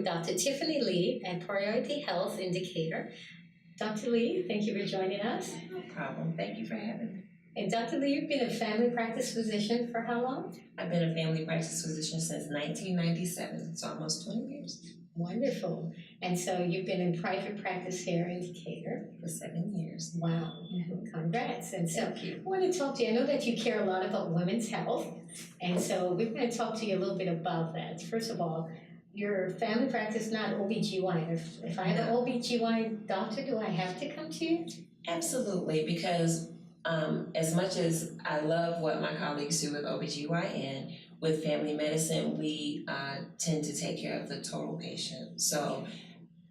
with Dr. Tiffany Lee at Priority Health Indicator. Dr. Lee, thank you for joining us. No problem. Thank you for having me. And Dr. Lee, you've been a family practice physician for how long? I've been a family practice physician since 1997, so almost 20 years. Wonderful. And so you've been in private practice here in Decatur For 7 years. Wow. Congrats. And so Thank you. I want to talk to you. I know that you care a lot about women's health. And so we're going to talk to you a little bit about that. First of all, your family practice, not OBGYN. If I have an OBGYN doctor, do I have to come to you? Absolutely, because as much as I love what my colleagues do with OBGYN, with family medicine, we tend to take care of the total patient. So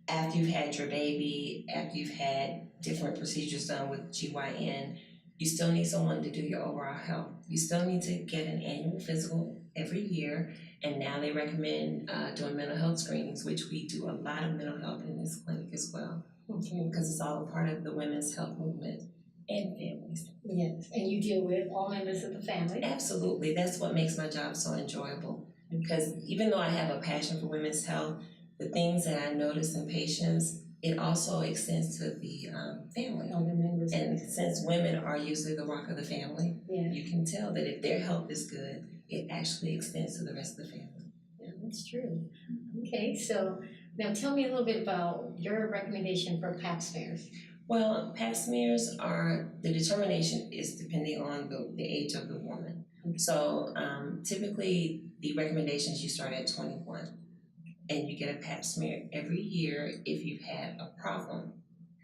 after you've had your baby, after you've had different procedures done with GYN, you still need someone to do your overall health. You still need to get an annual physical every year, and now they recommend doing mental health screenings, which we do a lot of mental health in this clinic as well, because it's all a part of the women's health movement and families. Yes, and you deal with all members of the family? Absolutely, that's what makes my job so enjoyable, because even though I have a passion for women's health, the things that I notice in patients, it also extends to the family. All the members. And since women are usually the rock of the family, Yeah. you can tell that if their health is good, it actually extends to the rest of the family. Yeah, that's true. Okay, so now tell me a little bit about your recommendation for pap smears. Well, pap smears are, the determination is depending on the age of the woman. So typically the recommendations, you start at 21 and you get a pap smear every year if you've had a problem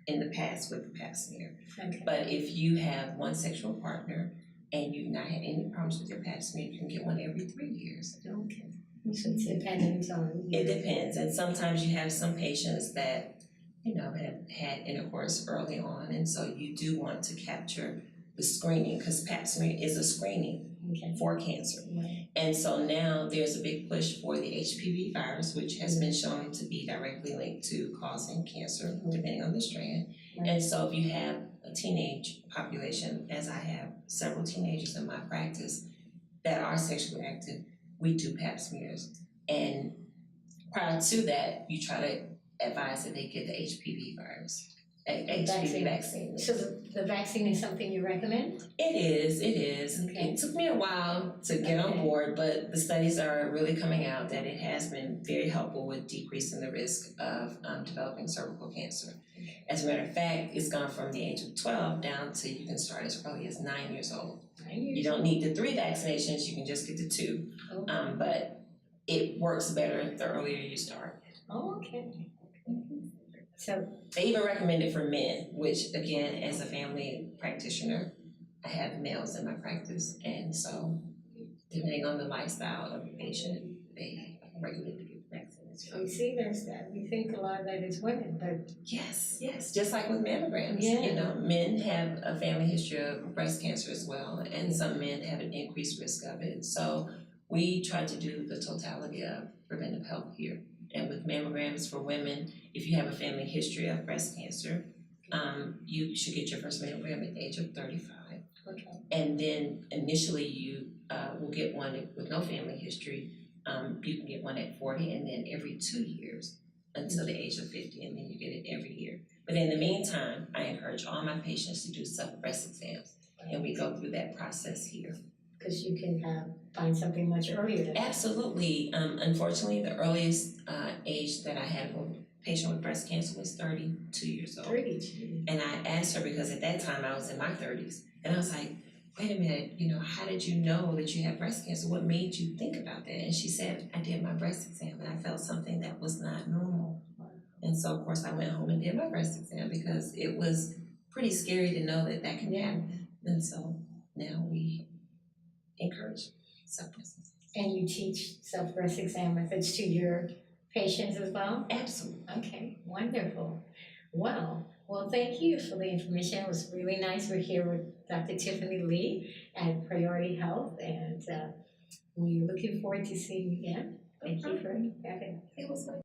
in the past with the pap smear. Okay. But if you have one sexual partner and you've not had any problems with your pap smear, you can get one every 3 years. Okay. So it's dependent on It depends, and sometimes you have some patients that have had intercourse early on, and so you do want to capture the screening, because pap smear is a screening for cancer. Right. And so now there's a big push for the HPV virus, which has been shown to be directly linked to causing cancer, depending on the strand. Right. And so if you have a teenage population, as I have several teenagers in my practice that are sexually active, we do pap smears. And prior to that, you try to advise that they get the HPV virus, HPV vaccine. So the vaccine is something you recommend? It is. Okay. It took me a while to get on board, but the studies are really coming out that it has been very helpful with decreasing the risk of developing cervical cancer. As a matter of fact, it's gone from the age of 12 down to you can start as early as 9 years old. You don't need the 3 vaccinations, you can just get the 2. Okay. But it works better the earlier you start. Oh, okay. So they even recommend it for men, which again, as a family practitioner, I have males in my practice, and so depending on the lifestyle of the patient, they recommend to get the vaccines. you see, there's that. We think a lot of that is women, but Yes, just like with mammograms. Yeah. Men have a family history of breast cancer as well, and some men have an increased risk of it. So we try to do the totality of preventive health here. And with mammograms for women, if you have a family history of breast cancer, you should get your first mammogram at the age of 35. okay. And then initially you will get one with no family history. You can get one at 40 and then every 2 years until the age of 50, and then you get it every year. But in the meantime, I encourage all my patients to do self-breast exams, and we go through that process here. Because you can find something much earlier than that. Absolutely. Unfortunately, the earliest age that I had a patient with breast cancer was 32 years old. 32. And I asked her, because at that time I was in my 30s, and I was like, wait a minute, how did you know that you had breast cancer? What made you think about that? And she said, I did my breast exam and I felt something that was not normal. And so, of course, I went home and did my breast exam, because it was pretty scary to know that can happen. And so now we encourage self-breast exams. And you teach self-breast exam methods to your patients as well? Absolutely. Okay, wonderful. Wow. Well, thank you for the information. It was really nice. We're here with Dr. Tiffany Lee at Priority Health, and we're looking forward to seeing you again. Thank you for having us. It was nice.